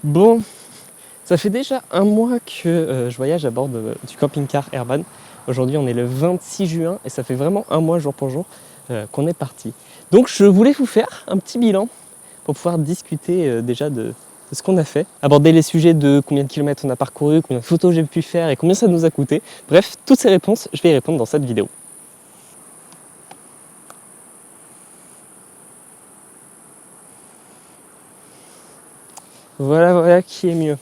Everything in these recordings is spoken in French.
Bon, ça fait déjà un mois que je voyage à bord du camping-car Airban. Aujourd'hui, on est le 26 juin et ça fait vraiment un mois jour pour jour qu'on est parti. Donc, je voulais vous faire un petit bilan pour pouvoir discuter déjà de ce qu'on a fait, aborder les sujets de combien de kilomètres on a parcouru, combien de photos j'ai pu faire et combien ça nous a coûté. Bref, toutes ces réponses, je vais y répondre dans cette vidéo. Voilà qui est mieux.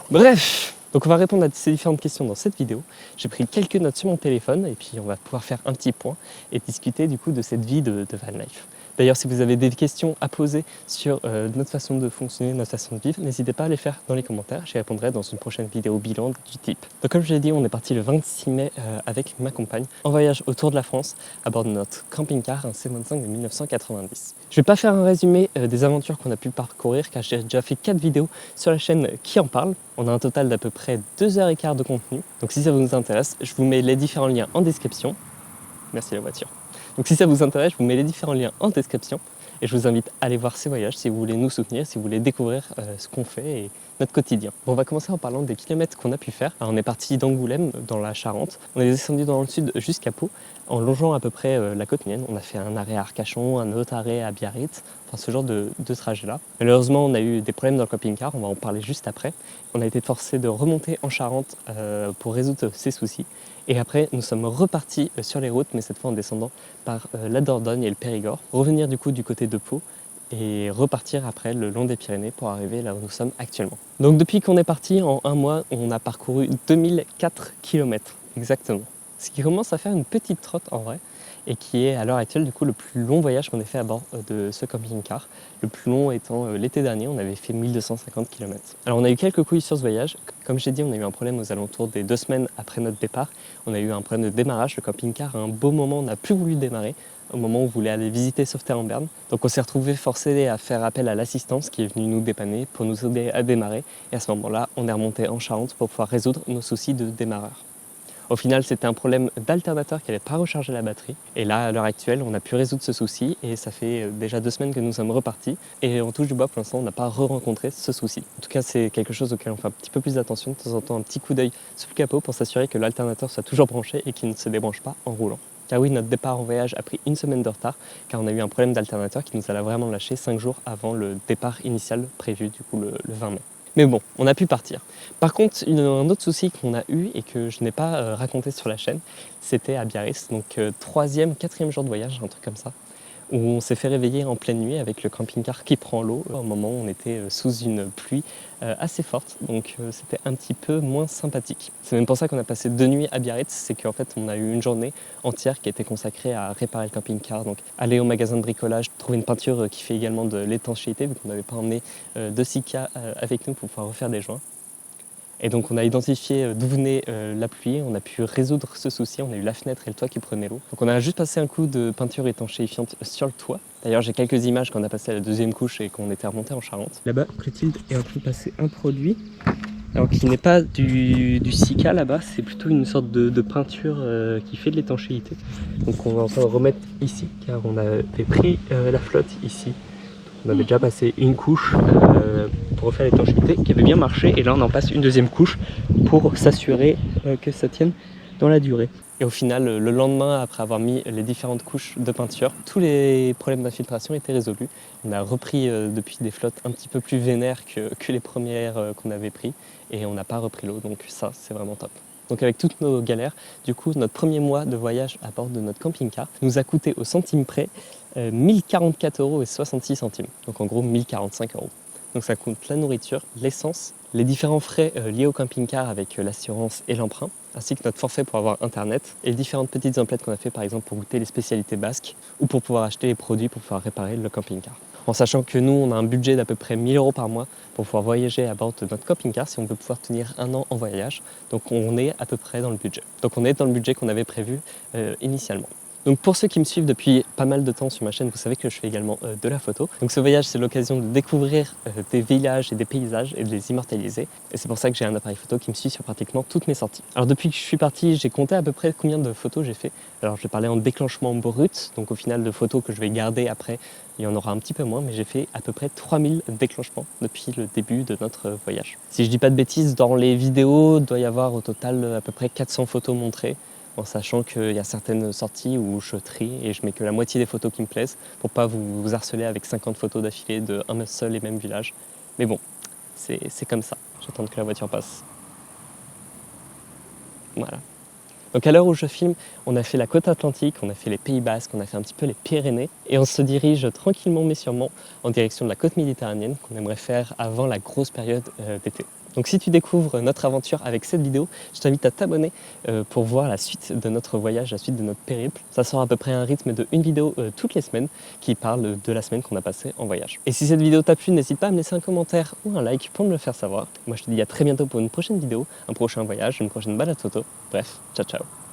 Bref, donc on va répondre à ces différentes questions dans cette vidéo. J'ai pris quelques notes sur mon téléphone et puis on va pouvoir faire un petit point et discuter du coup de cette vie de van life. D'ailleurs, si vous avez des questions à poser sur notre façon de fonctionner, notre façon de vivre, n'hésitez pas à les faire dans les commentaires. J'y répondrai dans une prochaine vidéo bilan du type. Donc comme je l'ai dit, on est parti le 26 mai avec ma compagne en voyage autour de la France à bord de notre camping-car, un C25 de 1990. Je ne vais pas faire un résumé des aventures qu'on a pu parcourir car j'ai déjà fait 4 vidéos sur la chaîne qui en parle. On a un total d'à peu près 2h15 de contenu. Donc si ça vous intéresse, je vous mets les différents liens en description. Merci la voiture. Donc si ça vous intéresse, je vous mets les différents liens en description et je vous invite à aller voir ces voyages si vous voulez nous soutenir, si vous voulez découvrir ce qu'on fait et notre quotidien. Bon, on va commencer en parlant des kilomètres qu'on a pu faire. Alors, on est parti d'Angoulême dans la Charente, on est descendu dans le sud jusqu'à Pau en longeant à peu près la côte mienne. On a fait un arrêt à Arcachon, un autre arrêt à Biarritz, enfin ce genre de trajet-là. Malheureusement, on a eu des problèmes dans le camping-car, on va en parler juste après. On a été forcé de remonter en Charente pour résoudre ces soucis. Et après, nous sommes repartis sur les routes, mais cette fois en descendant par la Dordogne et le Périgord. Revenir du coup du côté de Pau et repartir après le long des Pyrénées pour arriver là où nous sommes actuellement. Donc depuis qu'on est parti, en un mois, on a parcouru 2004 km exactement. Ce qui commence à faire une petite trotte en vrai et qui est à l'heure actuelle du coup le plus long voyage qu'on ait fait à bord de ce camping-car. Le plus long étant l'été dernier, on avait fait 1250 km. Alors on a eu quelques couilles sur ce voyage. Comme j'ai dit, on a eu un problème aux alentours des 2 semaines après notre départ. On a eu un problème de démarrage. Le camping-car à un beau moment n'a plus voulu démarrer au moment où on voulait aller visiter Sauveterre en Berne. Donc on s'est retrouvé forcé à faire appel à l'assistance qui est venue nous dépanner pour nous aider à démarrer. Et à ce moment-là, on est remonté en Charente pour pouvoir résoudre nos soucis de démarreur. Au final, c'était un problème d'alternateur qui n'allait pas recharger la batterie. Et là, à l'heure actuelle, on a pu résoudre ce souci et ça fait déjà 2 semaines que nous sommes repartis. Et on touche du bois, pour l'instant, on n'a pas rencontré ce souci. En tout cas, c'est quelque chose auquel on fait un petit peu plus d'attention. De temps en temps, un petit coup d'œil sous le capot pour s'assurer que l'alternateur soit toujours branché et qu'il ne se débranche pas en roulant. Car oui, notre départ en voyage a pris 1 semaine de retard car on a eu un problème d'alternateur qui nous a vraiment lâché 5 jours avant le départ initial prévu du coup le 20 mai. Mais bon, on a pu partir. Par contre, un autre souci qu'on a eu et que je n'ai pas raconté sur la chaîne, c'était à Biarritz, donc 3e, 4e jour de voyage, un truc comme ça, où on s'est fait réveiller en pleine nuit avec le camping-car qui prend l'eau au moment où on était sous une pluie assez forte, donc c'était un petit peu moins sympathique. C'est même pour ça qu'on a passé 2 nuits à Biarritz, c'est qu'en fait on a eu une journée entière qui a été consacrée à réparer le camping-car, donc aller au magasin de bricolage, trouver une peinture qui fait également de l'étanchéité, vu qu'on n'avait pas emmené de Sika avec nous pour pouvoir refaire des joints. Et donc on a identifié d'où venait la pluie, on a pu résoudre ce souci, on a eu la fenêtre et le toit qui prenaient l'eau. Donc on a juste passé un coup de peinture étanchéifiante sur le toit. D'ailleurs j'ai quelques images quand on a passé à la 2e couche et qu'on était remonté en Charente. Là-bas, Clotilde est en train de passer un produit, alors qui n'est pas du Sika là-bas, c'est plutôt une sorte de peinture qui fait de l'étanchéité. Donc on va en remettre ici, car on avait pris la flotte ici. On avait déjà passé une couche pour refaire l'étanchéité qui avait bien marché et là on en passe une 2e couche pour s'assurer que ça tienne dans la durée. Et au final, le lendemain, après avoir mis les différentes couches de peinture, tous les problèmes d'infiltration étaient résolus. On a repris depuis des flottes un petit peu plus vénères que les premières qu'on avait prises et on n'a pas repris l'eau, donc ça c'est vraiment top. Donc avec toutes nos galères, du coup notre premier mois de voyage à bord de notre camping-car nous a coûté au centime près 1044,66 €. Donc en gros 1045 €. Donc ça coûte la nourriture, l'essence, les différents frais liés au camping-car avec l'assurance et l'emprunt, ainsi que notre forfait pour avoir internet et les différentes petites emplettes qu'on a fait par exemple pour goûter les spécialités basques ou pour pouvoir acheter les produits pour pouvoir réparer le camping-car. En sachant que nous on a un budget d'à peu près 1 000 € par mois pour pouvoir voyager à bord de notre camping-car si on veut pouvoir tenir 1 an en voyage. Donc on est à peu près dans le budget. Donc on est dans le budget qu'on avait prévu initialement. Donc pour ceux qui me suivent depuis pas mal de temps sur ma chaîne, vous savez que je fais également de la photo. Donc ce voyage, c'est l'occasion de découvrir des villages et des paysages et de les immortaliser. Et c'est pour ça que j'ai un appareil photo qui me suit sur pratiquement toutes mes sorties. Alors depuis que je suis parti, j'ai compté à peu près combien de photos j'ai fait. Alors je vais parler en déclenchement brut, donc au final de photos que je vais garder après, il y en aura un petit peu moins, mais j'ai fait à peu près 3000 déclenchements depuis le début de notre voyage. Si je dis pas de bêtises, dans les vidéos, il doit y avoir au total à peu près 400 photos montrées, en sachant qu'il y a certaines sorties où je trie et je mets que la moitié des photos qui me plaisent pour pas vous harceler avec 50 photos d'affilée de un seul et même village. Mais bon, c'est comme ça. J'attends que la voiture passe. Voilà. Donc à l'heure où je filme, on a fait la côte atlantique, on a fait les Pays Basques, on a fait un petit peu les Pyrénées et on se dirige tranquillement mais sûrement en direction de la côte méditerranéenne qu'on aimerait faire avant la grosse période d'été. Donc si tu découvres notre aventure avec cette vidéo, je t'invite à t'abonner pour voir la suite de notre voyage, la suite de notre périple. Ça sera à peu près un rythme de une vidéo toutes les semaines qui parle de la semaine qu'on a passée en voyage. Et si cette vidéo t'a plu, n'hésite pas à me laisser un commentaire ou un like pour me le faire savoir. Moi je te dis à très bientôt pour une prochaine vidéo, un prochain voyage, une prochaine balade photo. Bref, ciao ciao.